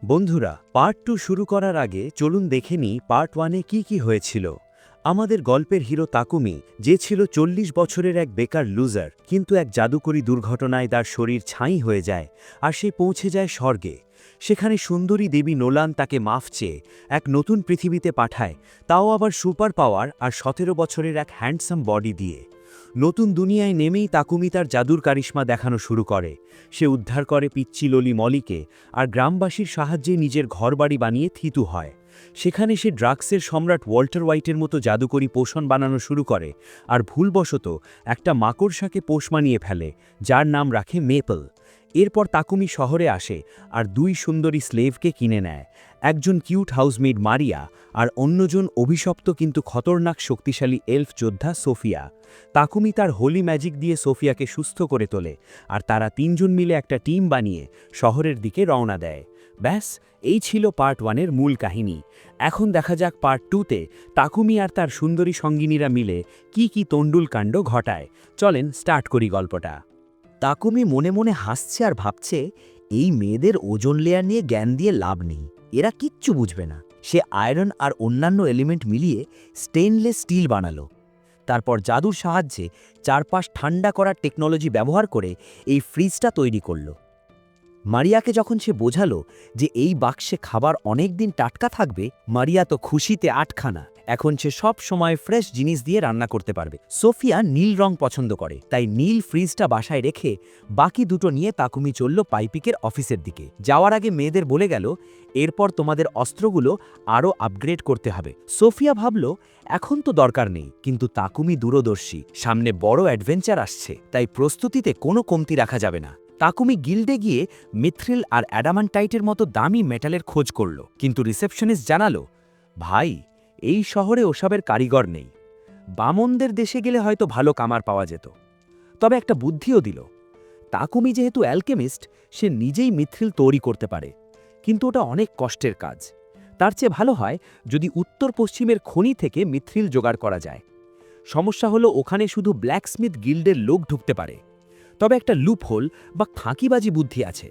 বন্ধুরা, পার্ট 2 শুরু করার আগে চলুন দেখে নিই পার্ট 1-এ কি হয়েছিল। আমাদের গল্পের হিরো তাকুমি, যে ছিল 40 বছরের এক বেকার লুজার, কিন্তু এক জাদুকরী দুর্ঘটনায় তার শরীর ছাই হয়ে যায় আর সে পৌঁছে যায় স্বর্গে। সেখানে সুন্দরী দেবী নোলান তাকে মাফ চেয়ে এক নতুন পৃথিবীতে পাঠায়, তাও আবার সুপার পাওয়ার আর 17 বছরের এক হ্যান্ডসাম বডি দিয়ে। নতুন দুনিয়ায় নেমেই তাকুমি তার জাদুর কারিশমা দেখানো শুরু করে। সে উদ্ধার করে পিচ্চি ললি মলিকে আর গ্রামবাসীর সাহায্যে নিজের ঘরবাড়ি বানিয়ে থিতু হয়। সেখানে সে ড্রাগসের সম্রাট ওয়াল্টার হোয়াইটের মতো জাদুকরী পোষণ বানানো শুরু করে আর ভুলবশত একটা মাকড়সাকে পোষ মানিয়ে ফেলে, যার নাম রাখে মেপল। এরপর তাকুমি শহরে আসে আর দুই সুন্দরী স্লেভকে কিনে নেয়, একজন কিউট হাউসমেড মারিয়া আর অন্যজন অভিশপ্ত কিন্তু খতরনাক শক্তিশালী এলফ যোদ্ধা সোফিয়া। তাকুমি তার হোলি ম্যাজিক দিয়ে সোফিয়াকে সুস্থ করে তোলে আর তারা তিনজন মিলে একটা টিম বানিয়ে শহরের দিকে রওনা দেয়। ব্যাস, এই ছিল পার্ট 1-এর মূল কাহিনী। এখন দেখা যাক পার্ট 2-তে তাকুমি আর তার সুন্দরী সঙ্গিনীরা মিলে কি তণ্ডুল কাণ্ড ঘটায়। চলেন স্টার্ট করি গল্পটা। তাকুমি মনে মনে হাসছে আর ভাবছে, এই মেয়েদের ওজন লেয়ার নিয়ে জ্ঞান দিয়ে লাভ নেই, এরা কিচ্ছু বুঝবে না। সে আয়রন আর অন্যান্য এলিমেন্ট মিলিয়ে স্টেইনলেস স্টিল বানালো। তারপর জাদুর সাহায্যে চারপাশ ঠান্ডা করার টেকনোলজি ব্যবহার করে এই ফ্রিজটা তৈরি করলো। মারিয়াকে যখন সে বোঝালো যে এই বাক্সে খাবার অনেক দিন টাটকা থাকবে, মারিয়া তো খুশিতে আটখানা। এখন সে সব সময় ফ্রেশ জিনিস দিয়ে রান্না করতে পারবে। সোফিয়া নীল রং পছন্দ করে, তাই নীল ফ্রিজটা বাসায় রেখে বাকি দুটো নিয়ে তাকুমি চলল পাইপিকের অফিসের দিকে। যাওয়ার আগে মেয়েদের বলে গেল, এরপর তোমাদের অস্ত্রগুলো আরও আপগ্রেড করতে হবে। সোফিয়া ভাবল, এখন তো দরকার নেই, কিন্তু তাকুমি দূরদর্শী, সামনে বড় অ্যাডভেঞ্চার আসছে, তাই প্রস্তুতিতে কোনো কমতি রাখা যাবে না। তাকুমি গিল্ডে গিয়ে মিথ্রিল আর অ্যাডামান্টাইটের মতো দামি মেটালের খোঁজ করল, কিন্তু রিসেপশনিস্ট জানালো, ভাই, এই শহরে ওসবের কারিগর নেই। বামনদের দেশে গেলে হয়তো ভালো কামার পাওয়া যেত। তবে একটা বুদ্ধিও দিল, তাকুমি যেহেতু অ্যালকেমিস্ট, সে নিজেই মিথ্রিল তৈরি করতে পারে, কিন্তু ওটা অনেক কষ্টের কাজ। তার চেয়ে ভালো হয় যদি উত্তর পশ্চিমের খনি থেকে মিথ্রিল জোগাড় করা যায়। সমস্যা হলো ওখানে শুধু ব্ল্যাকস্মিথ গিল্ডের লোক ঢুকতে পারে। তবে একটা লুপহোল বা ফাঁকিবাজি বুদ্ধি আছে।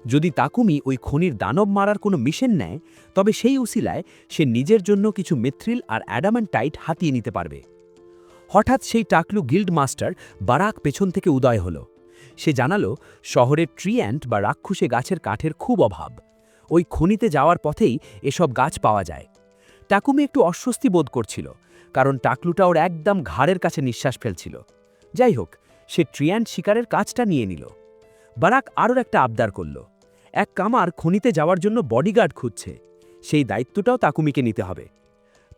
যদি তাকুমি ওই খনির দানব মারার কোনো মিশন নেয়, তবে সেই উসিলায় সে নিজের জন্য কিছু মিথ্রিল আর অ্যাডামান্টাইট হাতিয়ে নিতে পারবে। হঠাৎ সেই টাকলু গিল্ড মাস্টার বারাক পেছন থেকে উদয় হলো। সে জানালো, শহরের ট্রি অ্যান্ট বা রাক্ষুসে গাছের কাঠের খুব অভাব। ওই খনিতে যাওয়ার পথেই এসব গাছ পাওয়া যায়। তাকুমি একটু অস্বস্তি বোধ করছিল, কারণ টাকলুটা ওর একদম ঘাড়ের কাছে নিঃশ্বাস ফেলছিল। যাই হোক, সে ট্রিয়ান্ট শিকারের কাজটা নিয়ে নিল। বারাক আরও একটা আবদার করল, এক কামার খনিতে যাওয়ার জন্য বডিগার্ড খুঁজছে, সেই দায়িত্বটাও তাকুমিকে নিতে হবে।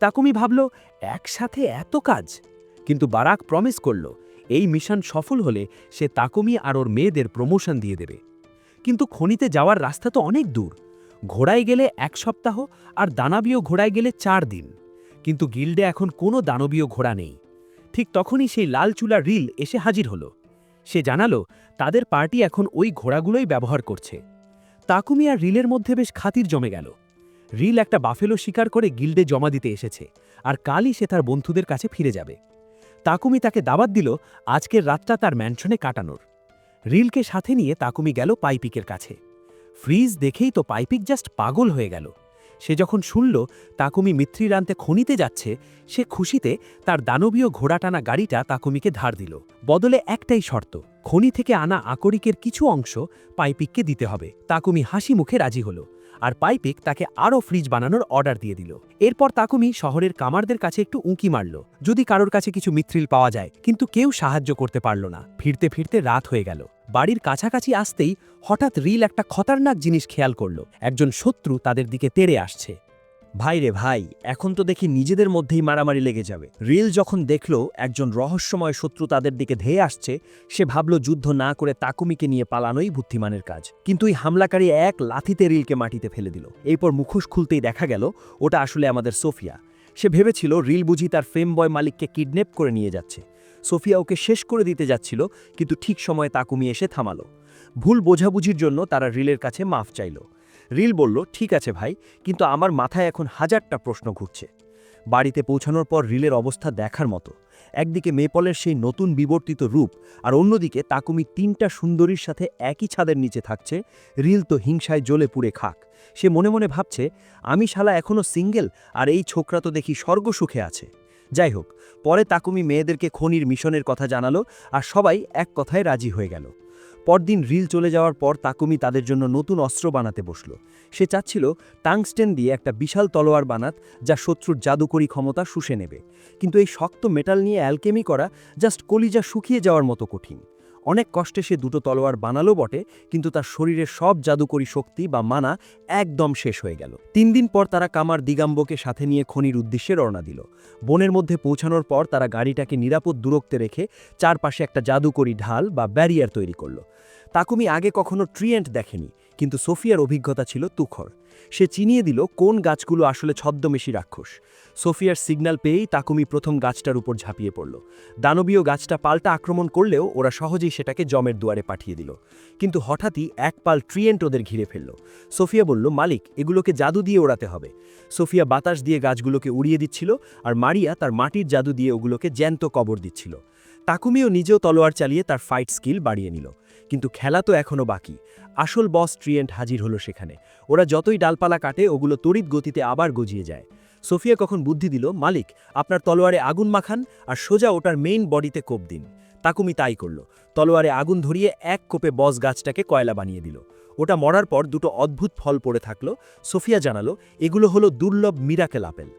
তাকুমি ভাবল, একসাথে এত কাজ, কিন্তু বারাক প্রমিস করল, এই মিশন সফল হলে সে তাকুমি আর ওর মেয়েদের প্রমোশন দিয়ে দেবে। কিন্তু খনিতে যাওয়ার রাস্তা তো অনেক দূর। ঘোড়ায় গেলে 1 সপ্তাহ আর দানবীয় ঘোড়ায় গেলে 4 দিন। কিন্তু গিল্ডে এখন কোনো দানবীয় ঘোড়া নেই। ঠিক তখনই সেই লাল চুলা রিল এসে হাজির হলো। সে জানালো, তাদের পার্টি এখন ওই ঘোড়াগুলোই ব্যবহার করছে। তাকুমি আর রিলের মধ্যে বেশ খাতির জমে গেল। রিল একটা বাফেলো শিকার করে গিল্ডে জমা দিতে এসেছে, আর কালই সে তার বন্ধুদের কাছে ফিরে যাবে। তাকুমি তাকে দাবাত দিল আজকের রাতটা তার ম্যানশনে কাটানোর। রিলকে সাথে নিয়ে তাকুমি গেল পাইপিকের কাছে। ফ্রিজ দেখেই তো পাইপিক জাস্ট পাগল হয়ে গেল। সে যখন শুনল তাকুমি মিথ্রিল আনতে খনিতে যাচ্ছে, সে খুশিতে তার দানবীয় ঘোড়া টানা গাড়িটা তাকুমিকে ধার দিল। বদলে একটাই শর্ত, খনি থেকে আনা আকরিকের কিছু অংশ পাইপিককে দিতে হবে। তাকুমি হাসি মুখে রাজি হল, আর পাইপিক তাকে আরও ফ্রিজ বানানোর অর্ডার দিয়ে দিল। এরপর তাকুমি শহরের কামারদের কাছে একটু উঁকি মারল, যদি কারোর কাছে কিছু মিথ্রিল পাওয়া যায়, কিন্তু কেউ সাহায্য করতে পারল না। ফিরতে ফিরতে রাত হয়ে গেল। বাড়ির কাছাকাছি আসতেই হঠাৎ রিল একটা খতরনাক জিনিস খেয়াল করল, একজন শত্রু তাদের দিকে তেড়ে আসছে। ভাই রে ভাই, এখন তো দেখি নিজেদের মধ্যেই মারামারি লেগে যাবে। রিল যখন দেখল একজন রহস্যময় শত্রু তাদের দিকে ধেয়ে আসছে, সে ভাবল যুদ্ধ না করে তাকুমিকে নিয়ে পালানোই বুদ্ধিমানের কাজ। কিন্তু এই হামলাকারী এক লাথিতে রিলকে মাটিতে ফেলে দিল। এরপর মুখোশ খুলতেই দেখা গেল ওটা আসলে আমাদের সোফিয়া। সে ভেবেছিল রিল বুঝি তার ফ্রেম বয় মালিককে কিডন্যাপ করে নিয়ে যাচ্ছে। সোফিয়া ওকে শেষ করে দিতে যাচ্ছিল, কিন্তু ঠিক সময়ে তাকুমি এসে থামালো। ভুল বোঝাবুঝির জন্য তারা রিলের কাছে মাফ চাইল। রিল বলল, ঠিক আছে ভাই, কিন্তু আমার মাথায় এখন 1000টা প্রশ্ন ঘুরছে। বাড়িতে পৌঁছানোর পর রিলের অবস্থা দেখার মতো। একদিকে মেপলের সেই নতুন বিবর্তিত রূপ, আর অন্যদিকে তাকুমি 3টা সুন্দরীর সাথে একই ছাদের নিচে থাকছে। রিল তো হিংসায় জ্বলে পুড়ে খাক। সে মনে মনে ভাবছে, আমি শালা এখনও সিঙ্গেল, আর এই ছোকরা তো দেখি স্বর্গসুখে আছে। যাই হোক, পরে তাকুমি মেয়েদেরকে খনির মিশনের কথা জানালো, আর সবাই এক কথায় রাজি হয়ে গেল। পরদিন রিল চলে যাওয়ার পর তাকুমি তাদের জন্য নতুন অস্ত্র বানাতে বসল। সে চাচ্ছিল টাংস্টেন দিয়ে একটা বিশাল তলোয়ার বানাত, যা শত্রুর জাদুকরী ক্ষমতা শুষে নেবে। কিন্তু এই শক্ত মেটাল নিয়ে অ্যালকেমি করা জাস্ট কলিজা শুকিয়ে যাওয়ার মতো কঠিন। অনেক কষ্টে সে দুটো তলোয়ার বানালো বটে, কিন্তু তার শরীরের সব জাদুকরী শক্তি বা মানা একদম শেষ হয়ে গেল। 3 দিন পর তারা কামার দিগাম্বকে সাথে নিয়ে খনির উদ্দেশ্যে রওনা দিল। বনের মধ্যে পৌঁছানোর পর তারা গাড়িটাকে নিরাপদ দূরত্বে রেখে চারপাশে একটা জাদুকরী ঢাল বা ব্যারিয়ার তৈরি করল। তাকুমি আগে কখনো ট্রিয়েন্ট দেখেনি, কিন্তু সোফিয়ার অভিজ্ঞতা ছিল তুখর। সে চিনিয়ে দিল কোন গাছগুলো আসলে ছদ্মবেশী রাক্ষস। সোফিয়ার সিগন্যাল পেয়েই তাকুমি প্রথম গাছটার উপর ঝাঁপিয়ে পড়ল। দানবীয় গাছটা পাল্টা আক্রমণ করলেও ওরা সহজেই সেটাকে জমের দুয়ারে পাঠিয়ে দিল। কিন্তু হঠাৎই এক পাল ট্রিয়েন্ট ওদের ঘিরে ফেলল। সোফিয়া বলল, মালিক, এগুলোকে জাদু দিয়ে ওড়াতে হবে। সোফিয়া বাতাস দিয়ে গাছগুলোকে উড়িয়ে দিচ্ছিল, আর মারিয়া তার মাটির জাদু দিয়ে ওগুলোকে জ্যান্ত কবর দিচ্ছিল। তাকুমিও নিজেও তলোয়ার চালিয়ে তার ফাইট স্কিল বাড়িয়ে নিল। কিন্তু খেলা তো এখনও বাকি। আসল বস ট্রিয়েন্ট হাজির হলো সেখানে। ওরা যতই ডালপালা কাটে, ওগুলো তড়িৎ গতিতে আবার গজিয়ে যায়। সোফিয়া কখন বুদ্ধি দিল, মালিক, আপনার তলোয়ারে আগুন মাখান আর সোজা ওটার মেইন বডিতে কোপ দিন। তাকুমি তাই করল। তলোয়ারে আগুন ধরিয়ে এক কোপে বস গাছটাকে কয়লা বানিয়ে দিল। ওটা মরার পর দুটো অদ্ভুত ফল পড়ে থাকলো। সোফিয়া জানালো, এগুলো হলো দুর্লভ মিরাকেল আপেল।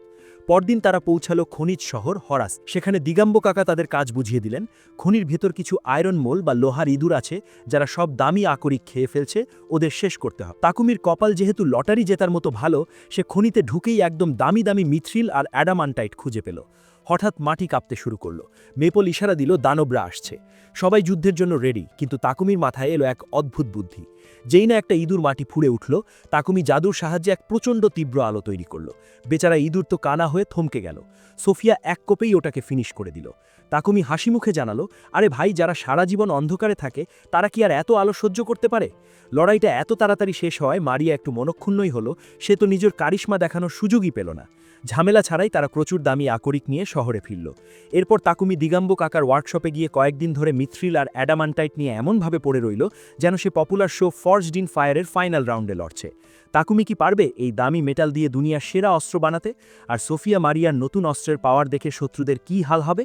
পরদিন তারা পৌঁছালো খনিজ শহর হরাস। সেখানে দিগাম্ব কাকা তাদের কাজ বুঝিয়ে দিলেন। খনির ভেতর কিছু আয়রন মোল বা লোহার ইঁদুর আছে, যারা সব দামি আকরিক খেয়ে ফেলছে, ওদের শেষ করতে হবে। তাকুমির কপাল যেহেতু লটারি জেতার মতো ভালো, সে খনিতে ঢুকেই একদম দামি দামি মিথ্রিল আর অ্যাডামান্টাইট খুঁজে পেল। হঠাৎ মাটি কাঁপতে শুরু করলো। মেপল ইশারা দিল, দানবরা আসছে। সবাই যুদ্ধের জন্য রেডি, কিন্তু তাকুমির মাথায় এলো এক অদ্ভুত বুদ্ধি। যেই না একটা ইঁদুর মাটি ফুঁড়ে উঠল, তাকুমি জাদুর সাহায্যে এক প্রচণ্ড তীব্র আলো তৈরি করল। বেচারা ইঁদুর তো কানা হয়ে থমকে গেল। সোফিয়া এক কোপেই ওটাকে ফিনিশ করে দিল। তাকুমি হাসি মুখে জানালো, আরে ভাই, যারা সারা জীবন অন্ধকারে থাকে তারা কি আর এত আলো সহ্য করতে পারে? লড়াইটা এত তাড়াতাড়ি শেষ হয় মারিয়া একটু মনক্ষুণ্ণই হলো। সে তো নিজের কারিশমা দেখানোর সুযোগই পেল না। ঝামেলা ছাড়াই তারা প্রচুর দামি আকরিক নিয়ে শহরে ফিরল। এরপর তাকুমি দিগাম্ব কাকার ওয়ার্কশপে গিয়ে কয়েকদিন ধরে মিথ্রিল আর অ্যাডামান্টাইট নিয়ে এমনভাবে পড়ে রইল যেন সে পপুলার শো ফর্জড ইন ফায়ারের ফাইনাল রাউন্ডে লড়ছে। তাকুমি কি পারবে এই দামি মেটাল দিয়ে দুনিয়ার সেরা অস্ত্র বানাতে? আর সোফিয়া মারিয়ার নতুন অস্ত্রের পাওয়ার দেখে শত্রুদের কি হাল হবে?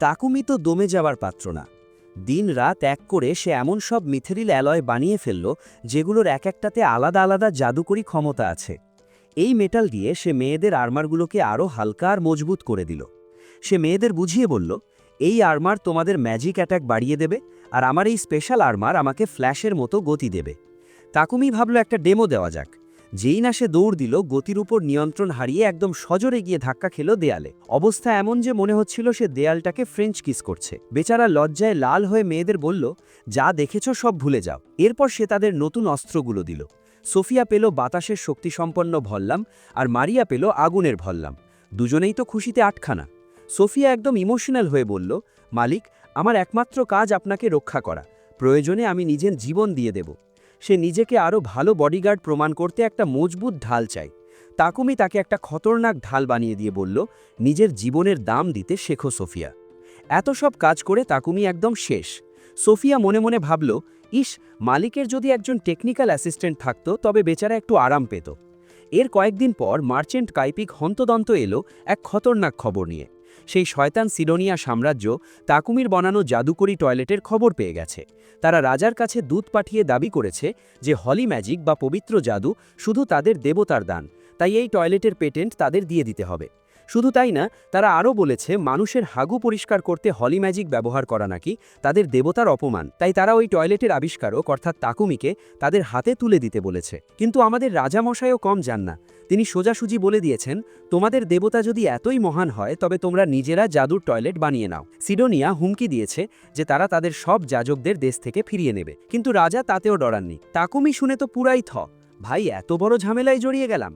তাকুমি তো দমে যাবার পাত্র না। দিন রাত এক করে সে এমন সব মিথেরিল অ্যালয় বানিয়ে ফেলল, যেগুলোর এক একটাতে আলাদা আলাদা জাদুকরী ক্ষমতা আছে। এই মেটাল দিয়ে সে মেয়েদের আর্মারগুলোকে আরও হালকা আর মজবুত করে দিল। সে মেয়েদের বুঝিয়ে বলল, এই আর্মার তোমাদের ম্যাজিক অ্যাটাক বাড়িয়ে দেবে, আর আমার এই স্পেশাল আর্মার আমাকে ফ্ল্যাশের মতো গতি দেবে। তাকুমি ভাবল একটা ডেমো দেওয়া যাক। যেই না সে দৌড় দিল, গতির উপর নিয়ন্ত্রণ হারিয়ে একদম সজোরে গিয়ে ধাক্কা খেল দেয়ালে। অবস্থা এমন যে মনে হচ্ছিল সে দেয়ালটাকে ফ্রেঞ্চ কিস করছে। বেচারা লজ্জায় লাল হয়ে মেয়েদের বলল, যা দেখেছ সব ভুলে যাও। এরপর সে তাদের নতুন অস্ত্রগুলো দিল। সোফিয়া পেল বাতাসের শক্তিসম্পন্ন ভল্লাম, আর মারিয়া পেল আগুনের ভল্লাম। দুজনেই তো খুশিতে আটখানা। সোফিয়া একদম ইমোশনাল হয়ে বলল, মালিক, আমার একমাত্র কাজ আপনাকে রক্ষা করা। প্রয়োজনে আমি নিজের জীবন দিয়ে দেব। সে নিজেকে আরও ভালো বডিগার্ড প্রমাণ করতে একটা মজবুত ঢাল চাই। তাকুমি তাকে একটা খতরনাক ঢাল বানিয়ে দিয়ে বলল, নিজের জীবনের দাম দিতে শেখো সোফিয়া। এত সব কাজ করে তাকুমি একদম শেষ। সোফিয়া মনে মনে ভাবল, ইস, মালিকের যদি একজন টেকনিক্যাল অ্যাসিস্ট্যান্ট থাকতো তবে বেচারা একটু আরাম পেত। এর কয়েকদিন পর মার্চেন্ট কাইপিক হন্তদন্ত এলো এক খতরনাক খবর নিয়ে। সেই শয়তান সিডোনিয়া সাম্রাজ্য তাকুমির বানানো জাদুকরী টয়লেটের খবর পেয়ে গেছে। তারা রাজার কাছে দূত পাঠিয়ে দাবি করেছে যে হলি ম্যাজিক বা পবিত্র জাদু শুধু তাদের দেবতার দান, তাই এই টয়লেটের পেটেন্ট তাদের দিয়ে দিতে হবে। শুধু তাই না, তারা আরও বলেছে মানুষের হাগু পরিষ্কার করতে হলি ম্যাজিক ব্যবহার করা নাকি তাদের দেবতার অপমান, তাই তারা ওই টয়লেটের আবিষ্কারক অর্থাৎ তাকুমিকে তাদের হাতে তুলে দিতে বলেছে। কিন্তু আমাদের রাজামশাইও কম যান না। তিনি সোজাসুজি বলে দিয়েছেন, তোমাদের দেবতা যদি এতই মহান হয় তবে তোমরা নিজেরা জাদুর টয়লেট বানিয়ে নাও। সিডোনিয়া হুমকি দিয়েছে যে তারা তাদের সব যাজকদের দেশ থেকে ফিরিয়ে নেবে, কিন্তু রাজা তাতেও ডরাননি। তাকুমি শুনে তো পুরাই ভাই, এত বড় ঝামেলায় জড়িয়ে গেলাম।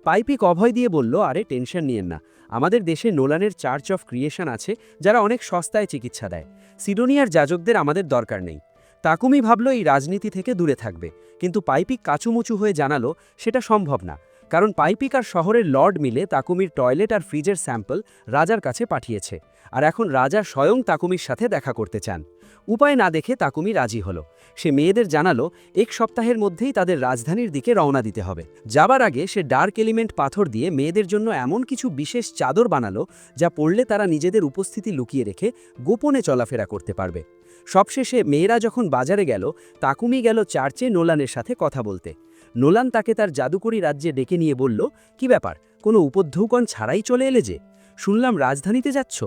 পাইপিক অভয় দিয়ে বলল, আরে টেনশন নিয়েন না, আমাদের দেশে নোলানের চার্চ অফ ক্রিয়েশন আছে, যারা অনেক সস্তায় চিকিৎসা দেয়। সিডোনিয়ার যাজকদের আমাদের দরকার নেই। তাকুমি ভাবল এই রাজনীতি থেকে দূরে থাকবে, কিন্তু পাইপিক কাচুমুচু হয়ে জানালো সেটা সম্ভব না। কারণ পাইপিকার শহরের লর্ড মিলে তাকুমির টয়লেট আর ফ্রিজের স্যাম্পল রাজার কাছে পাঠিয়েছে, আর এখন রাজা স্বয়ং তাকুমির সাথে দেখা করতে চান। উপায় না দেখে তাকুমি রাজি হলো। সে মেয়েদের জানালো 1 সপ্তাহের মধ্যেই তাদের রাজধানীর দিকে রওনা দিতে হবে। যাবার আগে সে ডার্ক এলিমেন্ট পাথর দিয়ে মেয়েদের জন্য এমন কিছু বিশেষ চাদর বানালো যা পরলে তারা নিজেদের উপস্থিতি লুকিয়ে রেখে গোপনে চলাফেরা করতে পারবে। সবশেষে মেয়েরা যখন বাজারে গেল, তাকুমি গেল চার্চে নোলানের সাথে কথা বলতে। নোলান তাকে তার জাদুকরি রাজ্যে ডেকে নিয়ে বলল, কি ব্যাপার, কোনো উপঢৌকন ছাড়াই চলে এলে যে? শুনলাম রাজধানীতে যাচ্ছ,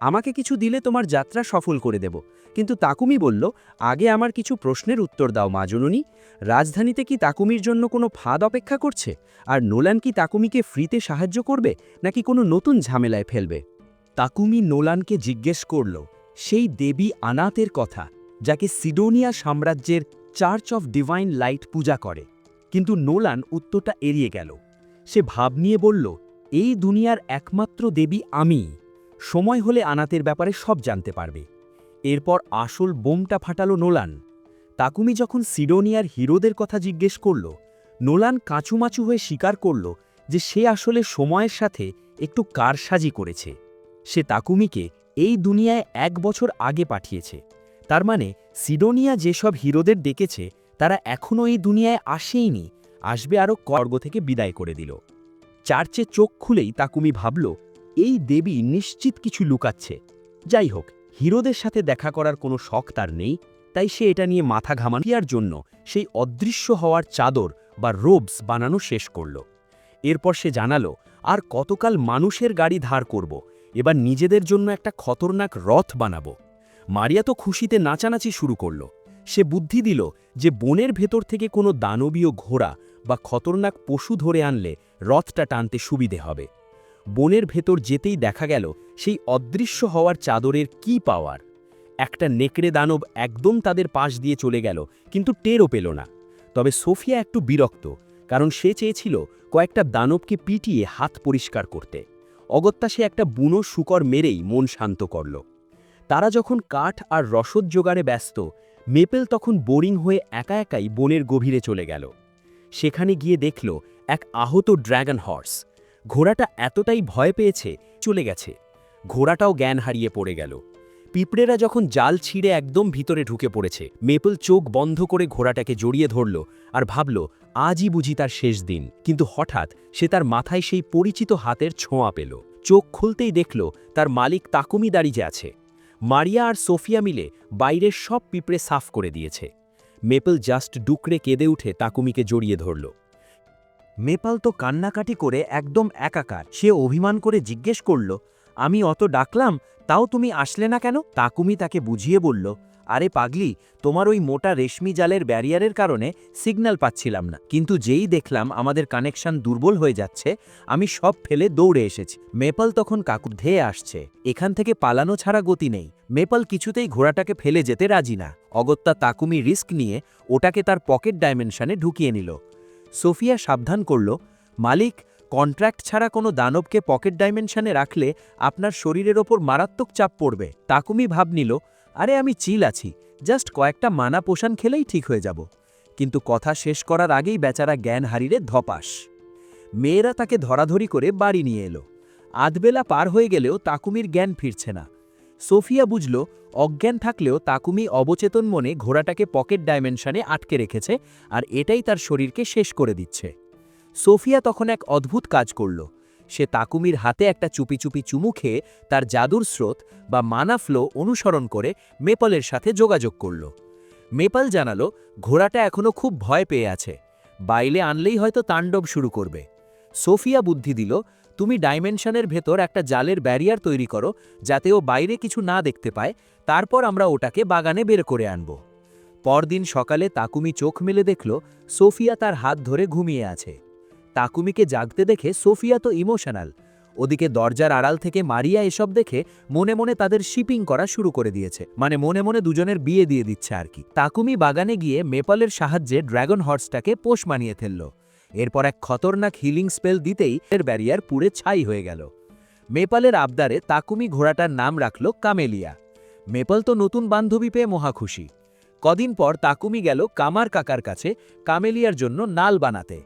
আমাকে কিছু দিলে তোমার যাত্রা সফল করে দেব। কিন্তু তাকুমি বলল, আগে আমার কিছু প্রশ্নের উত্তর দাও মা জননী। রাজধানীতে কি তাকুমির জন্য কোনো ফাঁদ অপেক্ষা করছে? আর নোলান কি তাকুমিকে ফ্রিতে সাহায্য করবে, নাকি কোনো নতুন ঝামেলায় ফেলবে? তাকুমি নোলানকে জিজ্ঞেস করল সেই দেবী আনাতের কথা, যাকে সিডোনিয়া সাম্রাজ্যের চার্চ অফ ডিভাইন লাইট পূজা করে। কিন্তু নোলান উত্তরটা এড়িয়ে গেল। সে ভাব নিয়ে বলল, এই দুনিয়ার একমাত্র দেবী আমিই। সময় হলে আনাতের ব্যাপারে সব জানতে পারবে। এরপর আসল বোমটা ফাটালো নোলান। তাকুমি যখন সিডোনিয়ার হিরোদের কথা জিজ্ঞেস করল, নোলান কাঁচুমাচু হয়ে স্বীকার করল যে সে আসলে সময়ের সাথে একটু কারসাজি করেছে। সে তাকুমিকে এই দুনিয়ায় 1 বছর আগে পাঠিয়েছে। তার মানে সিডোনিয়া যেসব হিরোদের ডেকেছে তারা এখনও এই দুনিয়ায় আসেইনি, আসবে আরও কর্গ থেকে বিদায় করে দিল। চার্চে চোখ খুলেই তাকুমি ভাবল, এই দেবী নিশ্চিত কিছু লুকাচ্ছে। যাই হোক, হিরোদের সাথে দেখা করার কোনো শখ তার নেই, তাই সে এটা নিয়ে মাথা ঘামানোর জন্য সেই অদৃশ্য হওয়ার চাদর বা রোবস বানানো শেষ করল। এরপর সে জানালো, আর কতকাল মানুষের গাড়ি ধার করব, এবার নিজেদের জন্য একটা খতরনাক রথ বানাবো। মারিয়া তো খুশিতে নাচানাচি শুরু করল। সে বুদ্ধি দিল যে বনের ভেতর থেকে কোনো দানবীয় ঘোড়া বা খতরনাক পশু ধরে আনলে রথটা টানতে সুবিধে হবে। বনের ভেতর যেতেই দেখা গেল সেই অদৃশ্য হওয়ার চাদরের কি পাওয়ার। একটা নেকড়ে দানব একদম তাদের পাশ দিয়ে চলে গেল, কিন্তু টেরও পেল না। তবে সোফিয়া একটু বিরক্ত, কারণ সে চেয়েছিল কয়েকটা দানবকে পিটিয়ে হাত পরিষ্কার করতে। অগত্যা সে একটা বুনো শূকর মেরেই মন শান্ত করল। তারা যখন কাঠ আর রসদ জোগাড়ে ব্যস্ত, মেপেল তখন বোরিং হয়ে একা একাই বনের গভীরে চলে গেল। সেখানে গিয়ে দেখল এক আহত ড্র্যাগন হর্স। ঘোড়াটা এতটাই ভয় পেয়েছে চলে গেছে। ঘোড়াটাও জ্ঞান হারিয়ে পড়ে গেল। পিঁপড়েরা যখন জাল ছিঁড়ে একদম ভিতরে ঢুকে পড়েছে, মেপল চোখ বন্ধ করে ঘোড়াটাকে জড়িয়ে ধরল আর ভাবল আজই বুঝি তার শেষ দিন। কিন্তু হঠাৎ সে তার মাথায় সেই পরিচিত হাতের ছোঁয়া পেল। চোখ খুলতেই দেখল তার মালিক তাকুমি দাঁড়িয়ে আছে। মারিয়া আর সোফিয়া মিলে বাইরের সব পিঁপড়ে সাফ করে দিয়েছে। মেপল জাস্ট ডুকরে কেঁদে উঠে তাকুমিকে জড়িয়ে ধরল। মেপাল তো কান্নাকাটি করে একদম একাকার। সে অভিমান করে জিজ্ঞেস করল, আমি অত ডাকলাম, তাও তুমি আসলে না কেন? তাকুমি তাকে বুঝিয়ে বলল, আরে পাগলি, তোমার ওই মোটা রেশমি জালের ব্যারিয়ারের কারণে সিগন্যাল পাচ্ছিলাম না, কিন্তু যেই দেখলাম আমাদের কানেকশন দুর্বল হয়ে যাচ্ছে, আমি সব ফেলে দৌড়ে এসেছি। মেপাল তখন কাকু ধেয়ে আসছে। এখান থেকে পালানো ছাড়া গতি নেই। মেপাল কিছুতেই ঘোড়াটাকে ফেলে যেতে রাজি না। অগত্যা তাকুমি রিস্ক নিয়ে ওটাকে তার পকেট ডাইমেনশনে ঢুকিয়ে নিল। সোফিয়া সাবধান করল, মালিক, কন্ট্রাক্ট ছাড়া কোনো দানবকে পকেট ডাইমেনশনে রাখলে আপনার শরীরের ওপর মারাত্মক চাপ পড়বে। তাকুমি ভাব নিল, আরে আমি চিল আছি, জাস্ট কয়েকটা মানা পোষণ খেলেই ঠিক হয়ে যাব। কিন্তু কথা শেষ করার আগেই বেচারা জ্ঞান হারিয়ে ধপাস। মেয়েরা তাকে ধরাধরি করে বাড়ি নিয়ে এলো। আধবেলা পার হয়ে গেলেও তাকুমির জ্ঞান ফিরছে না। সোফিয়া বুঝল অজ্ঞান থাকলেও তাকুমি অবচেতন মনে ঘোড়াটাকে পকেট ডাইমেনশনে আটকে রেখেছে, আর এটাই তার শরীরকে শেষ করে দিচ্ছে। সোফিয়া তখন এক অদ্ভুত কাজ করল। সে তাকুমির হাতে একটা চুপি চুপি চুমু খেয়ে তার জাদুর স্রোত বা মানা ফ্লো অনুসরণ করে মেপলের সাথে যোগাযোগ করল। মেপল জানালো ঘোড়াটা এখনও খুব ভয় পেয়ে আছে, বাইরে আনলেই হয়তো তাণ্ডব শুরু করবে। সোফিয়া বুদ্ধি দিল, তুমি ডাইমেনশনের ভেতর একটা জালের ব্যারিয়ার তৈরি করো, যাতে ও বাইরে কিছু না দেখতে পায়, তারপর আমরা ওটাকে বাগানে বের করে আনব। পরদিন সকালে তাকুমি চোখ মেলে দেখল সোফিয়া তার হাত ধরে ঘুমিয়ে আছে। তাকুমিকে জাগতে দেখে সোফিয়া তো ইমোশনাল। ওদিকে দরজার আড়াল থেকে মারিয়া এসব দেখে মনে মনে তাদের শিপিং করা শুরু করে দিয়েছে, মানে মনে মনে দুজনের বিয়ে দিয়ে দিচ্ছে আর কি। তাকুমি বাগানে গিয়ে মেপলের সাহায্যে ড্র্যাগন হর্সটাকে পোষ মানিয়ে ফেলল। এরপর এক খতরনাক হিলিং স্পেল দিতেই এর ব্যারিয়ার পুড়ে ছাই হয়ে গেল। মেপলের আবদারে তাকুমি ঘোড়াটার নাম রাখল কামেলিয়া। মেপল তো নতুন বান্ধবী পেয়ে মহাখুশি। কদিন পর তাকুমি গেল কামার কাকার কাছে কামেলিয়ার জন্য নাল বানাতে।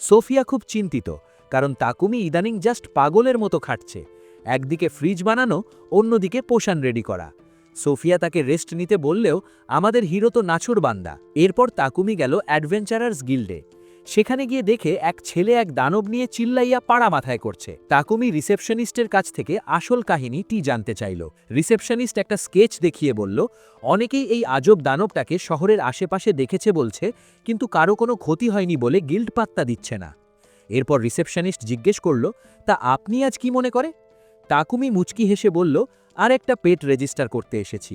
সোফিয়া খুব চিন্তিত, কারণ তাকুমি ইদানিং জাস্ট পাগলের মতো খাটছে। একদিকে ফ্রিজ বানানো, অন্যদিকে পোষণ রেডি করা। সোফিয়া তাকে রেস্ট নিতে বললেও আমাদের হিরো তো নাছোড় বান্দা। এরপর তাকুমি গেল অ্যাডভেঞ্চারার্স গিল্ডে। সেখানে গিয়ে দেখে এক ছেলে এক দানব নিয়ে চিল্লাইয়া পাড়া মাথায় করছে। তাকুমি রিসেপশনিস্টের কাছ থেকে আসল কাহিনীটি জানতে চাইল। রিসেপশনিস্ট একটা স্কেচ দেখিয়ে বলল, অনেকেই এই আজব দানবটাকে শহরের আশেপাশে দেখেছে বলছে, কিন্তু কারো কোনো ক্ষতি হয়নি বলে গিল্ড পাত্তা দিচ্ছে না। এরপর রিসেপশনিস্ট জিজ্ঞেস করল, তা আপনি আজ কি মনে করে? তাকুমি মুচকি হেসে বলল, আর একটা পেট রেজিস্টার করতে এসেছি।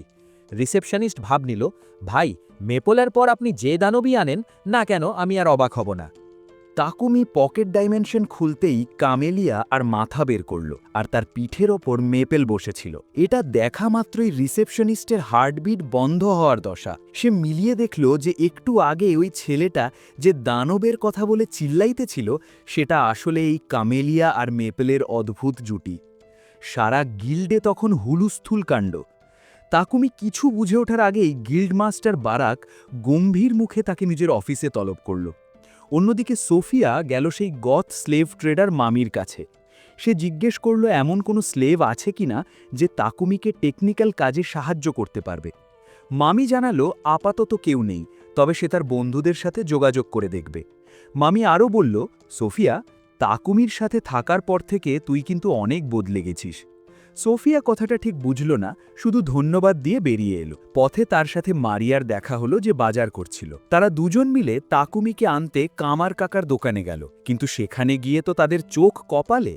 রিসেপশনিস্ট ভাব নিল, ভাই, মেপলের পর আপনি যে দানবই আনেন না কেন, আমি আর অবাক হব না। তাকুমি পকেট ডাইমেনশন খুলতেই কামেলিয়া আর মাথা বের করল, আর তার পিঠের ওপর মেপেল বসেছিল। এটা দেখা মাত্রই রিসেপশনিস্টের হার্টবিট বন্ধ হওয়ার দশা। সে মিলিয়ে দেখল যে একটু আগে ওই ছেলেটা যে দানবের কথা বলে চিল্লাইতেছিল, সেটা আসলে এই কামেলিয়া আর মেপেলের অদ্ভুত জুটি। সারা গিল্ডে তখন হুলুস্থুল কাণ্ড। তাকুমি কিছু বুঝে ওঠার আগেই গিল্ড মাস্টার বারাক গম্ভীর মুখে তাকে নিজের অফিসে তলব করল। অন্যদিকে সোফিয়া গেল সেই গথ স্লেভ ট্রেডার মামির কাছে। সে জিজ্ঞেস করল এমন কোনো স্লেভ আছে কিনা যে তাকুমিকে টেকনিক্যাল কাজে সাহায্য করতে পারবে। মামি জানালো আপাতত কেউ নেই, তবে সে তার বন্ধুদের সাথে যোগাযোগ করে দেখবে। মামি আরও বলল, সোফিয়া, তাকুমির সাথে থাকার পর থেকে তুই কিন্তু অনেক বদলে গেছিস। সোফিয়া কথাটা ঠিক বুঝল না, শুধু ধন্যবাদ দিয়ে বেরিয়ে এলো। পথে তার সাথে মারিয়ার দেখা হলো, যে বাজার করছিল। তারা দুজন মিলে তাকুমিকে আনতে কামার কাকার দোকানে গেল, কিন্তু সেখানে গিয়ে তো তাদের চোখ কপালে।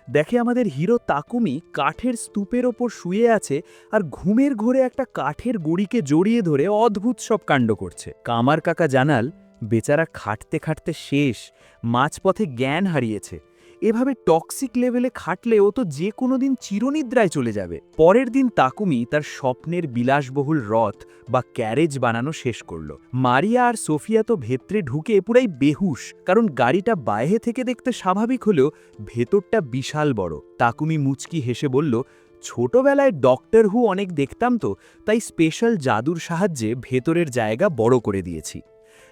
দেখে আমাদের হিরো তাকুমি কাঠের স্তূপের ওপর শুয়ে আছে, আর ঘুমের ঘোরে একটা কাঠের গুড়িকে জড়িয়ে ধরে অদ্ভুত সব কাণ্ড করছে। কামার কাকা জানাল, বেচারা খাটতে খাটতে শেষ, মাঝপথে জ্ঞান হারিয়েছে। এভাবে টক্সিক লেভেলে খাটলে ও তো যে কোনো দিন চিরনিদ্রায় চলে যাবে। পরের দিন তাকুমি তার স্বপ্নের বিলাসবহুল রথ বা ক্যারেজ বানানো শেষ করল। মারিয়া আর সোফিয়া তো ভেতরে ঢুকে পুরাই বেহুশ, কারণ গাড়িটা বাইরে থেকে দেখতে স্বাভাবিক হলেও ভেতরটা বিশাল বড়। তাকুমি মুচকি হেসে বলল, ছোটবেলায় ডক্টর হু অনেক দেখতাম তো, তাই স্পেশাল জাদুর সাহায্যে ভেতরের জায়গা বড় করে দিয়েছি।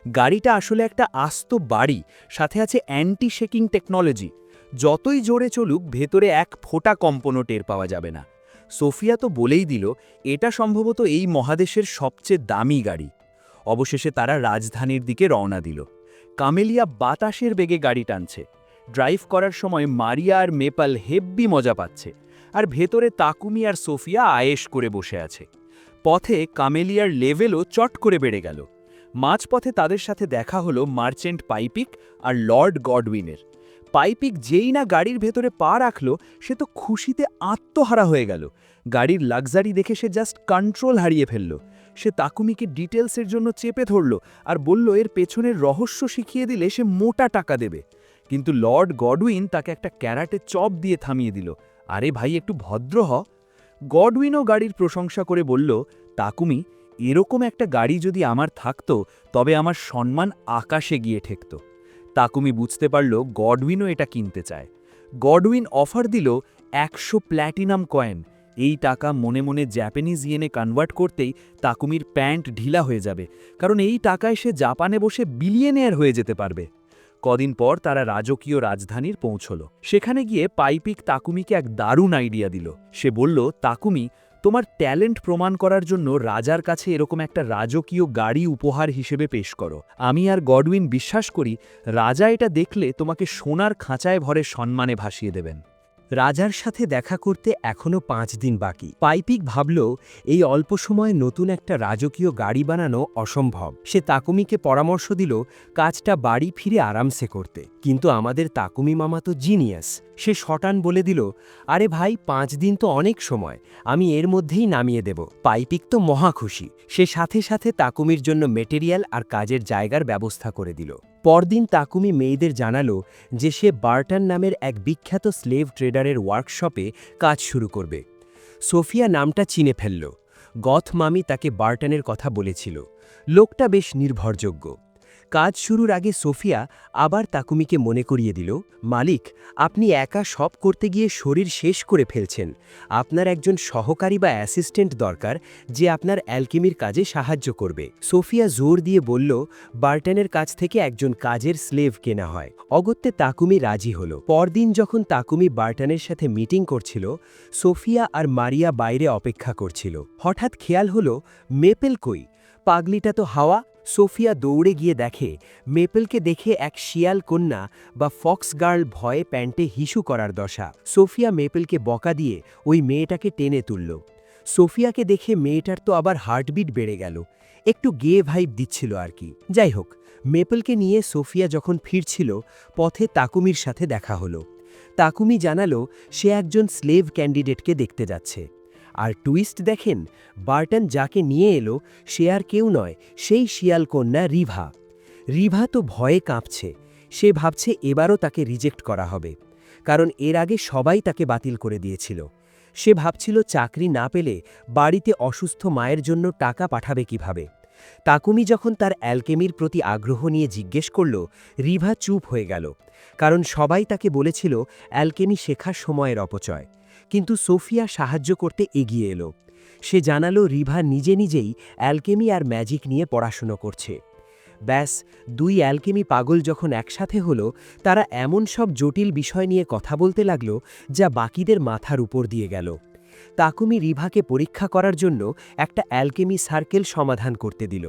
গাড়িটা আসলে একটা আস্ত বাড়ি, সাথে আছে অ্যান্টি শেকিং টেকনোলজি। যতই জোরে চলুক, ভেতরে এক ফোঁটা কম্পনও টের পাওয়া যাবে না। সোফিয়া তো বলেই দিল, এটা সম্ভবত এই মহাদেশের সবচেয়ে দামি গাড়ি। অবশেষে তারা রাজধানীর দিকে রওনা দিল। কামেলিয়া বাতাসের বেগে গাড়ি টানছে। ড্রাইভ করার সময় মারিয়া আর মেপাল হেব্বি মজা পাচ্ছে, আর ভেতরে তাকুমি আর সোফিয়া আয়েশ করে বসে আছে। পথে কামেলিয়ার লেভেলও চট করে বেড়ে গেল। মাঝপথে তাদের সাথে দেখা হলো মার্চেন্ট পাইপিক আর লর্ড গডউইনের। পাইপিক যেই না গাড়ির ভেতরে পা রাখল, সে তো খুশিতে আত্মহারা হয়ে গেল। গাড়ির লাক্সারি দেখে সে জাস্ট কন্ট্রোল হারিয়ে ফেলল। সে তাকুমিকে ডিটেলসের জন্য চেপে ধরল আর বলল এর পেছনের রহস্য শিখিয়ে দিলে সে মোটা টাকা দেবে। কিন্তু লর্ড গডউইন তাকে একটা ক্যারাটে চপ দিয়ে থামিয়ে দিল। আরে ভাই, একটু ভদ্র হ। গডউইনও গাড়ির প্রশংসা করে বলল, তাকুমি, এরকম একটা গাড়ি যদি আমার থাকতো, তবে আমার সম্মান আকাশে গিয়ে ঠেকত। তাকুমি বুঝতে পারল গডউইনও এটা কিনতে চায়। গডউইন অফার দিল 100 প্ল্যাটিনাম কয়েন। এই টাকা মনে মনে জাপানিজ ইয়েনে কনভার্ট করতেই তাকুমির প্যান্ট ঢিলা হয়ে যাবে, কারণ এই টাকায় সে জাপানে বসে বিলিয়নিয়ার হয়ে যেতে পারবে। কদিন পর তারা রাজকীয় রাজধানীর পৌঁছল। সেখানে গিয়ে পাইপিক তাকুমিকে এক দারুণ আইডিয়া দিল। সে বলল, তাকুমি, তোমার ট্যালেন্ট প্রমাণ করার জন্য রাজার কাছে এরকম একটা রাজকীয় গাড়ি উপহার হিসেবে পেশ করো। আমি আর গডউইন বিশ্বাস করি, রাজা এটা দেখলে তোমাকে সোনার খাঁচায় ভরে সম্মানে ভাসিয়ে দেবেন। রাজার সাথে দেখা করতে এখনও 5 দিন বাকি। পাইপিক ভাবল এই অল্প সময়ে নতুন একটা রাজকীয় গাড়ি বানানো অসম্ভব। সে তাকুমিকে পরামর্শ দিল কাজটা বাড়ি ফিরে আরামসে করতে। কিন্তু আমাদের তাকুমি মামা তো জিনিয়াস। সে শটান বলে দিল, আরে ভাই, 5 দিন তো অনেক সময়, আমি এর মধ্যেই নামিয়ে দেব। পাইপিক তো মহা খুশি। সে সাথে সাথে তাকুমির জন্য মেটেরিয়াল আর কাজের জায়গার ব্যবস্থা করে দিল। পরদিন তাকুমি মেয়েদের জানালো যে সে বার্টন নামের এক বিখ্যাত স্লেভ ট্রেডারের ওয়ার্কশপে কাজ শুরু করবে। সোফিয়া নামটা চিনে ফেলল। গথ মামি তাকে বার্টনের কথা বলেছিল। লোকটা বেশ নির্ভরযোগ্য। কাজ শুরুর আগে সোফিয়া আবার তাকুমিকে মনে করিয়ে দিল, মালিক, আপনি একা সব করতে গিয়ে শরীর শেষ করে ফেলছেন। আপনার একজন সহকারী বা অ্যাসিস্ট্যান্ট দরকার, যে আপনার অ্যালকেমির কাজে সাহায্য করবে। সোফিয়া জোর দিয়ে বলল, বার্টনের কাছ থেকে একজন কাজের স্লেভ কেনা হয়। অগত্যে তাকুমি রাজি হল। পরদিন যখন তাকুমি বার্টনের সাথে মিটিং করছিল, সোফিয়া আর মারিয়া বাইরে অপেক্ষা করছিল। হঠাৎ খেয়াল হলো, মেপেল কই? পাগলিটা তো হাওয়া। সোফিয়া দৌড়ে গিয়ে দেখে, মেপেলকে দেখে এক শিয়াল কন্যা বা ফক্স গার্ল ভয়ে প্যান্টে হিসু করার দশা। সোফিয়া মেপেলকে বকা দিয়ে ওই মেয়েটাকে টেনে তুলল। সোফিয়াকে দেখে মেয়েটার তো আবার হার্টবিট বেড়ে গেল। একটু গে ভাইব দিচ্ছিল আর কি। যাই হোক, মেপেলকে নিয়ে সোফিয়া যখন ফিরছিল, পথে তাকুমির সাথে দেখা হলো। তাকুমি জানালো সে একজন স্লেভ ক্যান্ডিডেটকে দেখতে যাচ্ছে। আর টুইস্ট দেখেন, বার্টন যাকে নিয়ে এলো সে আর কেউ নয়, সেই শিয়াল কন্যা রিভা। রিভা তো ভয়ে কাঁপছে। সে ভাবছে এবারও তাকে রিজেক্ট করা হবে, কারণ এর আগে সবাই তাকে বাতিল করে দিয়েছিল। সে ভাবছিল চাকরি না পেলে বাড়িতে অসুস্থ মায়ের জন্য টাকা পাঠাবে কিভাবে। তাকুমি যখন তার অ্যালকেমির প্রতি আগ্রহ নিয়ে জিজ্ঞেস করল, রিভা চুপ হয়ে গেল, কারণ সবাই তাকে বলেছিল অ্যালকেমি শেখার সময়ের অপচয়। কিন্তু সোফিয়া সাহায্য করতে এগিয়ে এলো। সে জানালো রিভা নিজে নিজেই অ্যালকেমি আর ম্যাজিক নিয়ে পড়াশুনো করছে। ব্যাস, দুই অ্যালকেমি পাগল যখন একসাথে হলো, তারা এমন সব জটিল বিষয় নিয়ে কথা বলতে লাগল যা বাকিদের মাথার উপর দিয়ে গেল। তাকুমি রিভাকে পরীক্ষা করার জন্য একটা অ্যালকেমি সার্কেল সমাধান করতে দিল।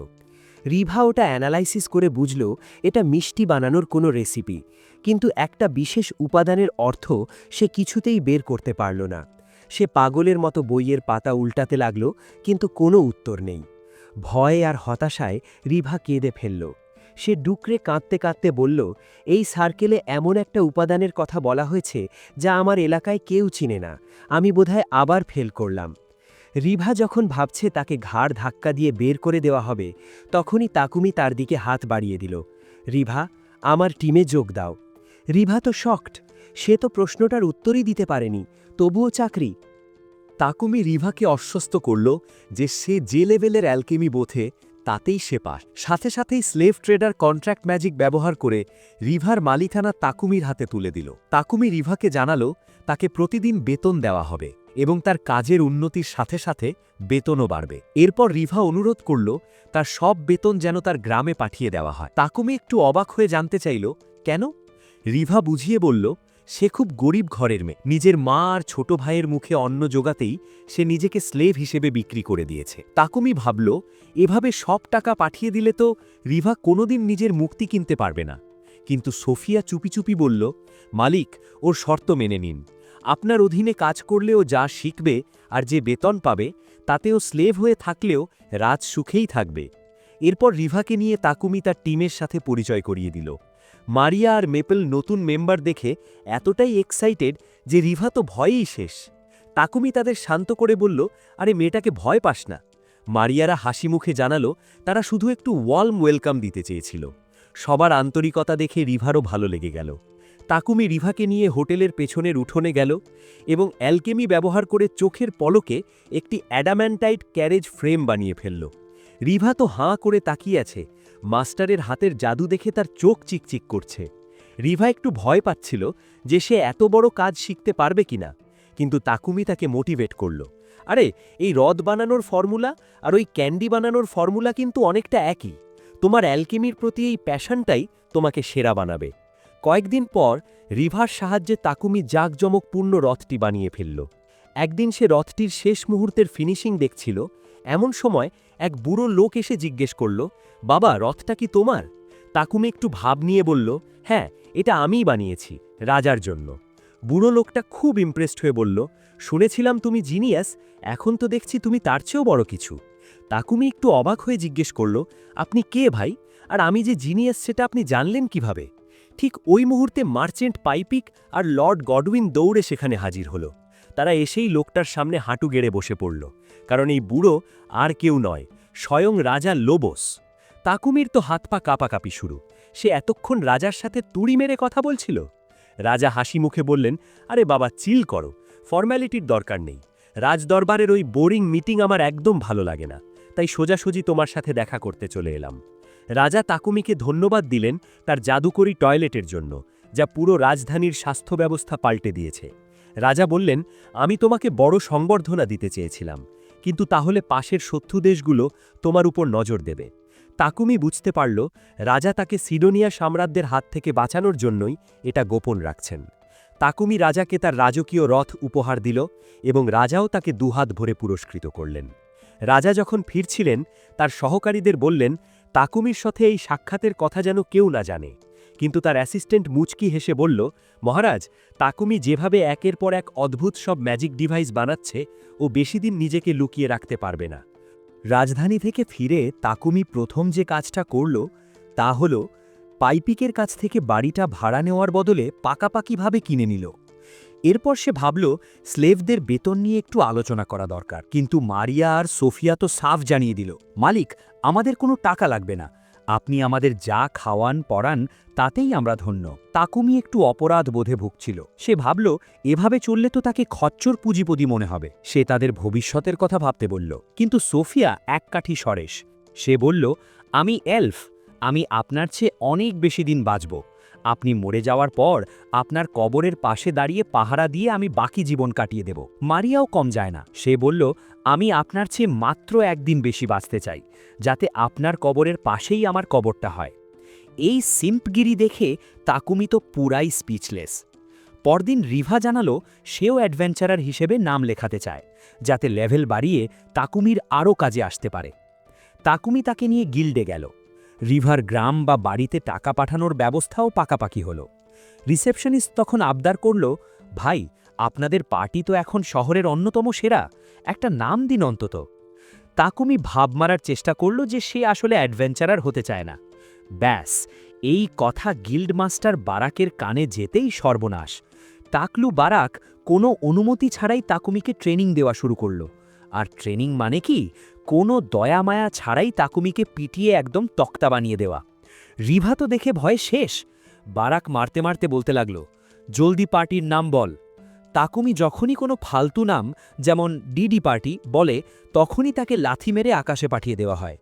রিভা ওটা অ্যানালাইসিস করে বুঝল এটা মিষ্টি বানানোর কোনো রেসিপি, কিন্তু একটা বিশেষ উপাদানের অর্থ সে কিছুতেই বের করতে পারল না। সে পাগলের মতো বইয়ের পাতা উল্টাতে লাগল, কিন্তু কোনো উত্তর নেই। ভয় আর হতাশায় রিভা কেঁদে ফেলল। সে ডুকরে কাঁদতে কাঁদতে বলল, এই সার্কেলে এমন একটা উপাদানের কথা বলা হয়েছে যা আমার এলাকায় কেউ চিনে না। আমি বোধহয় আবার ফেল করলাম। রিভা যখন ভাবছে তাকে ঘাড় ধাক্কা দিয়ে বের করে দেওয়া হবে, তখনই তাকুমি তার দিকে হাত বাড়িয়ে দিল। রিভা, আমার টিমে যোগ দাও। রিভা তো শকড। সে তো প্রশ্নটার উত্তরই দিতে পারেনি, তবুও চাকরি। তাকুমি রিভাকে আশ্বস্ত করল যে সে যে লেভেলের অ্যালকেমি বোঝে তাতেই সে পাস। সাথে সাথেই স্লেভ ট্রেডার কন্ট্রাক্ট ম্যাজিক ব্যবহার করে রিভার মালিকানা তাকুমির হাতে তুলে দিল। তাকুমি রিভাকে জানালো তাকে প্রতিদিন বেতন দেওয়া হবে এবং তার কাজের উন্নতির সাথে সাথে বেতনও বাড়বে। এরপর রিভা অনুরোধ করল তার সব বেতন যেন তার গ্রামে পাঠিয়ে দেওয়া হয়। তাকুমি একটু অবাক হয়ে জানতে চাইল, কেন? রিভা বুঝিয়ে বলল, সে খুব গরিব ঘরের মেয়ে। নিজের মা আর ছোট ভাইয়ের মুখে অন্ন জোগাতেই সে নিজেকে স্লেভ হিসেবে বিক্রি করে দিয়েছে। তাকুমি ভাবল, এভাবে সব টাকা পাঠিয়ে দিলে তো রিভা কোনোদিন নিজের মুক্তি কিনতে পারবে না। কিন্তু সোফিয়া চুপি চুপি বলল, মালিক, ওর শর্ত মেনে নিন। আপনার অধীনে কাজ করলে ও যা শিখবে আর যে বেতন পাবে তাতে ও স্লেভ হয়ে থাকলেও রাজ সুখেই থাকবে। এরপর রিভাকে নিয়ে তাকুমি তার টিমের সাথে পরিচয় করিয়ে দিল। মারিয়া আর মেপেল নতুন মেম্বার দেখে এতটাই এক্সাইটেড যে রিভা তো ভয়েই শেষ। তাকুমি তাদের শান্ত করে বলল, আরে মেয়েটাকে ভয় পাস না। মারিয়ারা হাসি মুখে জানালো তারা শুধু একটু ওয়ার্ম ওয়েলকাম দিতে চেয়েছিল। সবার আন্তরিকতা দেখে রিভারও ভালো লেগে গেল। তাকুমি রিভাকে নিয়ে হোটেলের পেছনের উঠোনে গেল এবং অ্যালকেমি ব্যবহার করে চোখের পলকে একটি অ্যাডাম্যান্টাইট ক্যারেজ ফ্রেম বানিয়ে ফেলল। রিভা তো হাঁ করে তাকিয়ে আছে। মাস্টারের হাতের জাদু দেখে তার চোখ চিকচিক করছে। রিভা একটু ভয় পাচ্ছিল যে সে এত বড় কাজ শিখতে পারবে কিনা, কিন্তু তাকুমি তাকে মোটিভেট করল। আরে, এই হ্রদ বানানোর ফর্মুলা আর ওই ক্যান্ডি বানানোর ফর্মুলা কিন্তু অনেকটা একই। তোমার অ্যালকেমির প্রতি এই প্যাশনটাই তোমাকে সেরা বানাবে। কয়েকদিন পর রিভার সাহায্যে তাকুমি জাঁকজমকপূর্ণ রথটি বানিয়ে ফেলল। একদিন সে রথটির শেষ মুহূর্তের ফিনিশিং দেখছিল। এমন সময় এক বুড়ো লোক এসে জিজ্ঞেস করল, বাবা, রথটা কি তোমার? তাকুমি একটু ভাব নিয়ে বলল, হ্যাঁ, এটা আমিই বানিয়েছি, রাজার জন্য। বুড়ো লোকটা খুব ইমপ্রেসড হয়ে বলল, শুনেছিলাম তুমি জিনিয়াস, এখন তো দেখছি তুমি তার চেয়েও বড় কিছু। তাকুমি একটু অবাক হয়ে জিজ্ঞেস করল, আপনি কে ভাই? আর আমি যে জিনিয়াস সেটা আপনি জানলেন কিভাবে? ঠিক ওই মুহূর্তে মার্চেন্ট পাইপিক আর লর্ড গডউইন দৌড়ে সেখানে হাজির হলো। তারা এসেই লোকটার সামনে হাঁটু গেড়ে বসে পড়ল, কারণ এই বুড়ো আর কেউ নয়, স্বয়ং রাজা লোবোস। তাকুমির তো হাত পা কাঁপাকাঁপি শুরু। সে এতক্ষণ রাজার সাথে তুড়ি মেরে কথা বলছিল। রাজা হাসি মুখে বললেন, আরে বাবা, চিল করো, ফর্ম্যালিটির দরকার নেই। রাজদরবারের ওই বোরিং মিটিং আমার একদম ভালো লাগে না, তাই সোজাসুজি তোমার সাথে দেখা করতে চলে এলাম। রাজা তাকুমিকে ধন্যবাদ দিলেন তার জাদুকরি টয়লেটের জন্য, যা পুরো রাজধানীর স্বাস্থ্য ব্যবস্থা পাল্টে দিয়েছে। রাজা বললেন, আমি তোমাকে বড় সংবর্ধনা দিতে চেয়েছিলাম, কিন্তু তাহলে পাশের শত্রু দেশগুলো তোমার উপর নজর দেবে। তাকুমি বুঝতে পারল রাজা তাকে সিডোনিয়া সাম্রাজ্যের হাত থেকে বাঁচানোর জন্যই এটা গোপন রাখছেন। তাকুমি রাজাকে তার রাজকীয় রথ উপহার দিল এবং রাজাও তাকে দুহাত ভরে পুরস্কৃত করলেন। রাজা যখন ফিরছিলেন তার সহকারীদের বললেন, তাকুমির সাথে এই সাক্ষাতের কথা যেন কেউ না জানে। কিন্তু তার অ্যাসিস্ট্যান্ট মুচকি হেসে বলল, মহারাজ, তাকুমি যেভাবে একের পর এক অদ্ভুত সব ম্যাজিক ডিভাইস বানাচ্ছে, ও বেশিদিন নিজেকে লুকিয়ে রাখতে পারবে না। রাজধানী থেকে ফিরে তাকুমি প্রথম যে কাজটা করল তা হল পাইপিকের কাছ থেকে বাড়িটা ভাড়া নেওয়ার বদলে পাকাপাকিভাবে কিনে নিল। এরপর সে ভাবল স্লেভদের বেতন নিয়ে একটু আলোচনা করা দরকার, কিন্তু মারিয়া আর সোফিয়া তো সাফ জানিয়ে দিল, মালিক, আমাদের কোনো টাকা লাগবে না, আপনি আমাদের যা খাওয়ান পড়ান তাতেই আমরা ধন্য। তাকুমি একটু অপরাধ বোধে ভুগছিল। সে ভাবল এভাবে চললে তো তাকে খচ্চর পুঁজিপতি মনে হবে। সে তাদের ভবিষ্যতের কথা ভাবতে বলল, কিন্তু সোফিয়া এক কাঠি সরেস। সে বলল, আমি এলফ, আমি আপনার চেয়ে অনেক বেশি দিন বাঁচব। আপনি মরে যাওয়ার পর আপনার কবরের পাশে দাঁড়িয়ে পাহারা দিয়ে আমি বাকি জীবন কাটিয়ে দেব। মারিয়াও কম যায় না। সে বলল, আমি আপনার চেয়ে মাত্র একদিন বেশি বাঁচতে চাই, যাতে আপনার কবরের পাশেই আমার কবরটা হয়। এই সিম্পগিরি দেখে তাকুমি তো পুরাই স্পিচলেস। পরদিন রিভা জানালো সেও অ্যাডভেঞ্চারার হিসেবে নাম লেখাতে চায়, যাতে লেভেল বাড়িয়ে তাকুমির আরও কাজে আসতে পারে। তাকুমি তাকে নিয়ে গিল্ডে গেল। রিভার গ্রাম বা বাড়িতে টাকা পাঠানোর ব্যবস্থাও পাকাপাকি হলো। রিসেপশনিস্ট তখন আবদার করল, ভাই, আপনাদের পার্টি তো এখন শহরের অন্যতম সেরা, একটা নাম দিন অন্তত। তাকুমি ভাব মারার চেষ্টা করল যে সে আসলে অ্যাডভেঞ্চারার হতে চায় না। ব্যাস, এই কথা গিল্ড মাস্টার বারাকের কানে যেতেই সর্বনাশ। টাকলু বারাক কোনো অনুমতি ছাড়াই তাকুমিকে ট্রেনিং দেওয়া শুরু করল। আর ট্রেনিং মানে কি, কোনো দয়ামায়া ছাড়াই তাকুমিকে পিটিয়ে একদম তক্তা বানিয়ে দেওয়া। রিভা তো দেখে ভয়ে শেষ। বারাক মারতে মারতে বলতে লাগল, জলদি পার্টির নাম বল। তাকুমি যখনই কোনো ফালতু নাম, যেমন ডিডি পার্টি বলে, তখনই তাকে লাথি মেরে আকাশে পাঠিয়ে দেওয়া হয়।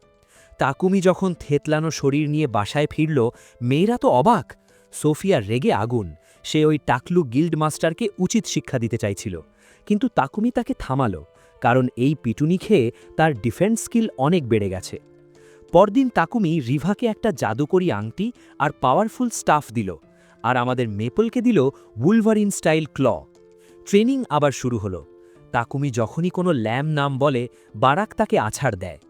তাকুমি যখন থেতলানো শরীর নিয়ে বাসায় ফিরল, মেয়েরা তো অবাক। সোফিয়া রেগে আগুন। সে ওই টাকলু গিল্ড মাস্টারকে উচিত শিক্ষা দিতে চাইছিল, কিন্তু তাকুমি তাকে থামালো, কারণ এই পিটুনি খেয়ে তার ডিফেন্স স্কিল অনেক বেড়ে গেছে। পরদিন তাকুমি রিভাকে একটা জাদুকরি আংটি আর পাওয়ারফুল স্টাফ দিল, আর আমাদের মেপলকে দিল উলভারিন স্টাইল ক্ল। ট্রেনিং আবার শুরু হলো। তাকুমি যখনই কোনো ল্যাম নাম বলে, বারাক তাকে আছাড় দেয়।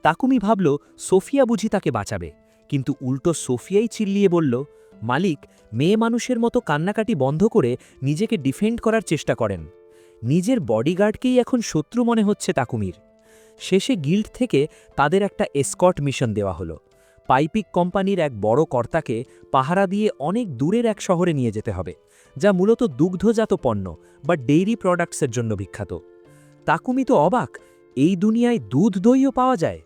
তাকুমি ভাবল সোফিয়া বুঝি তাকে বাঁচাবে, কিন্তু উল্টো সোফিয়াই চিল্লিয়ে বলল, মালিক, মেয়ে মানুষের মতো কান্নাকাটি বন্ধ করে নিজেকে ডিফেন্ড করার চেষ্টা করেন। নিজের বডিগার্ডকেই এখন শত্রু মনে হচ্ছে তাকুমির। শেষে গিল্ড থেকে তাদের একটা এসকর্ট মিশন দেওয়া হলো। পাইপিক কোম্পানির এক বড় কর্তাকে পাহারা দিয়ে অনেক দূরের এক শহরে নিয়ে যেতে হবে, যা মূলত দুগ্ধজাত পণ্য বা ডেইরি প্রোডাক্টসের জন্য বিখ্যাত। তাকুমি তো অবাক, এই দুনিয়ায় দুধ দইও পাওয়া যায়।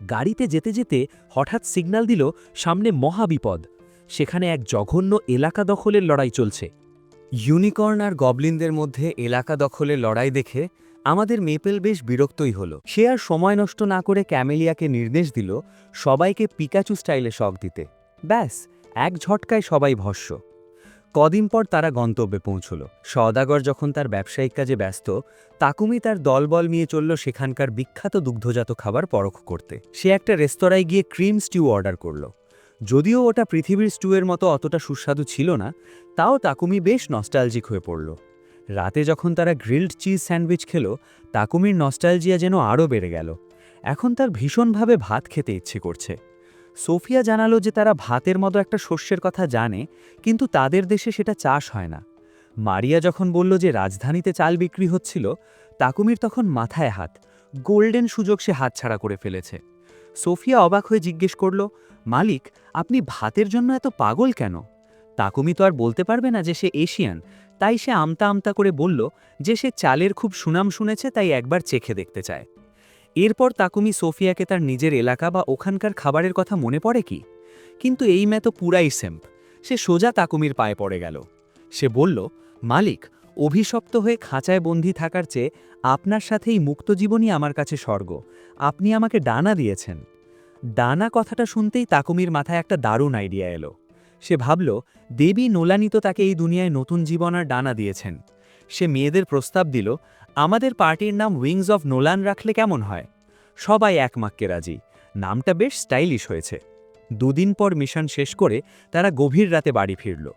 গাড়িতে যেতে যেতে হঠাৎ সিগন্যাল দিল সামনে মহাবিপদ। সেখানে এক জঘন্য এলাকা দখলের লড়াই চলছে। ইউনিকর্ন আর গবলিনদের মধ্যে এলাকা দখলের লড়াই দেখে আমাদের মেপেল বেশ বিরক্তই হলো। সে আর সময় নষ্ট না করে ক্যামেলিয়াকে নির্দেশ দিল সবাইকে পিকাচু স্টাইলে শক দিতে। ব্যাস, এক ঝটকায় সবাই ভস্য। কদিন পর তারা গন্তব্যে পৌঁছল। সওদাগর যখন তার ব্যবসায়িক কাজে ব্যস্ত, তাকুমি তার দলবল নিয়ে চলল সেখানকার বিখ্যাত দুগ্ধজাত খাবার পরখ করতে। সে একটা রেস্তোরাঁয় গিয়ে ক্রিম স্টিউ অর্ডার করল। যদিও ওটা পৃথিবীর স্টুয়ের মতো অতটা সুস্বাদু ছিল না, তাও তাকুমি বেশ নস্টালজিক হয়ে পড়ল। রাতে যখন তারা গ্রিলড চিজ স্যান্ডউইচ খেল, তাকুমির নস্টালজিয়া যেন আরও বেড়ে গেল। এখন তার ভীষণভাবে ভাত খেতে ইচ্ছে করছে। সোফিয়া জানালো যে তারা ভাতের মতো একটা শস্যের কথা জানে, কিন্তু তাদের দেশে সেটা চাষ হয় না। মারিয়া যখন বলল যে রাজধানীতে চাল বিক্রি হচ্ছিল, তাকুমির তখন মাথায় হাত। গোল্ডেন সুযোগ সে হাতছাড়া করে ফেলেছে। সোফিয়া অবাক হয়ে জিজ্ঞেস করল, মালিক, আপনি ভাতের জন্য এত পাগল কেন? তাকুমি তো আর বলতে পারবে না যে সে এশিয়ান, তাই সে আমতা আমতা করে বলল যে সে চালের খুব সুনাম শুনেছে, তাই একবার চেখে দেখতে চায়। এরপর তাকুমি সোফিয়াকে তার নিজের এলাকা বা ওখানকার খাবারের কথা মনে পড়ে কি, কিন্তু এই মেয়ে তো পুরাই সেম্প। সে সোজা তাকুমির পায়ে পড়ে গেল। সে বলল, মালিক, অভিশপ্ত হয়ে খাঁচায় বন্দী থাকার চেয়ে আপনার সাথেই মুক্ত জীবনই আমার কাছে স্বর্গ। আপনি আমাকে ডানা দিয়েছেন। ডানা কথাটা শুনতেই তাকুমির মাথায় একটা দারুণ আইডিয়া এলো। সে ভাবল, দেবী নোলানি তো তাকে এই দুনিয়ায় নতুন জীবন আর ডানা দিয়েছেন। সে মেয়েদের প্রস্তাব দিল, আমাদের পার্টির নাম উইংস অফ নোলান রাখলে কেমন হয়? সবাই এক মাক্কে রাজি। নামটা বেশ স্টাইলিশ হয়েছে। দুদিন পর মিশন শেষ করে তারা গভীর রাতে বাড়ি ফিরল।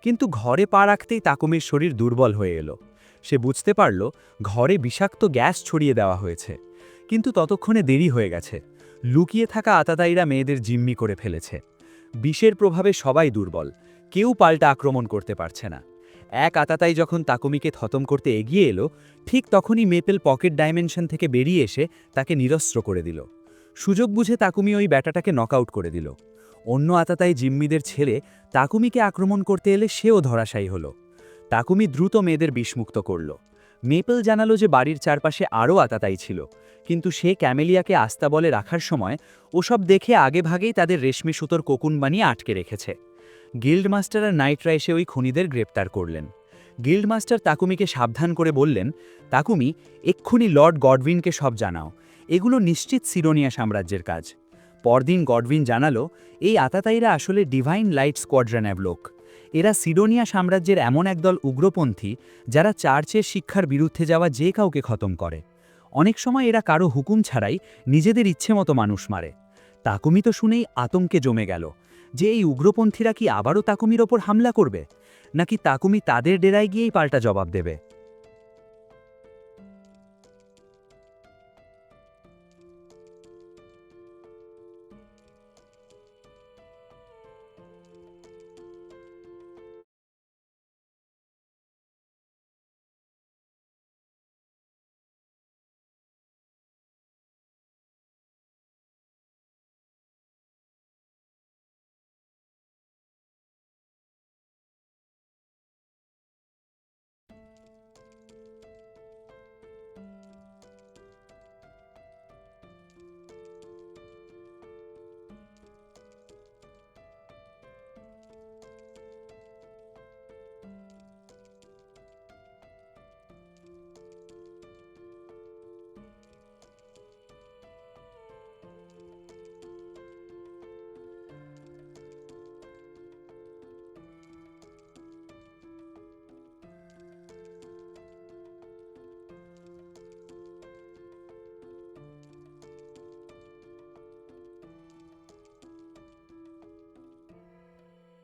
কিন্তু ঘরে পা রাখতেই তাকুমির শরীর দুর্বল হয়ে এলো। সে বুঝতে পারল ঘরে বিষাক্ত গ্যাস ছড়িয়ে দেওয়া হয়েছে। কিন্তু ততক্ষণে দেরি হয়ে গেছে। লুকিয়ে থাকা আতাতায়ীরা মেয়েদের জিম্মি করে ফেলেছে। বিষের প্রভাবে সবাই দুর্বল, কেউ পাল্টা আক্রমণ করতে পারছে না। এক আতাতাই যখন তাকুমিকে খতম করতে এগিয়ে এলো, ঠিক তখনই মেপেল পকেট ডাইমেনশন থেকে বেরিয়ে এসে তাকে নিরস্ত্র করে দিল। সুযোগ বুঝে তাকুমি ওই ব্যাটাটাকে নকআউট করে দিল। অন্য আতাতাই জিম্মিদের ছেড়ে তাকুমিকে আক্রমণ করতে এলে সেও ধরাশায়ী হলো। তাকুমি দ্রুত মেয়েদের বিষমুক্ত করল। মেপেল জানালো যে বাড়ির চারপাশে আরও আতাতাই ছিল, কিন্তু সে ক্যামেলিয়াকে আস্তাবলে রাখার সময় ওসব দেখে আগেভাগেই তাদের রেশমি সুতোর কোকুন বানিয়ে আটকে রেখেছে। গিল্ডমাস্টার আর নাইটরা এসে ওই খুনিদের গ্রেপ্তার করলেন। গিল্ডমাস্টার তাকুমিকে সাবধান করে বললেন, তাকুমি, এক্ষুনি লর্ড গডউইনকে সব জানাও। এগুলো নিশ্চিত সিডোনিয়া সাম্রাজ্যের কাজ। পরদিন গডউইন জানালো, এই আতাতাইরা আসলে ডিভাইন লাইট স্কোয়াড্রনের লোক। এরা সিডোনিয়া সাম্রাজ্যের এমন একদল উগ্রপন্থী যারা চার্চের শিক্ষার বিরুদ্ধে যাওয়া যে কাউকে খতম করে। অনেক সময় এরা কারো হুকুম ছাড়াই নিজেদের ইচ্ছেমতো মানুষ মারে। তাকুমি তো শুনেই আতঙ্কে জমে গেল যে এই উগ্রপন্থীরা কি আবারও তাকুমির ওপর হামলা করবে, নাকি তাকুমি তাদের ডেরায় গিয়েই পাল্টা জবাব দেবে।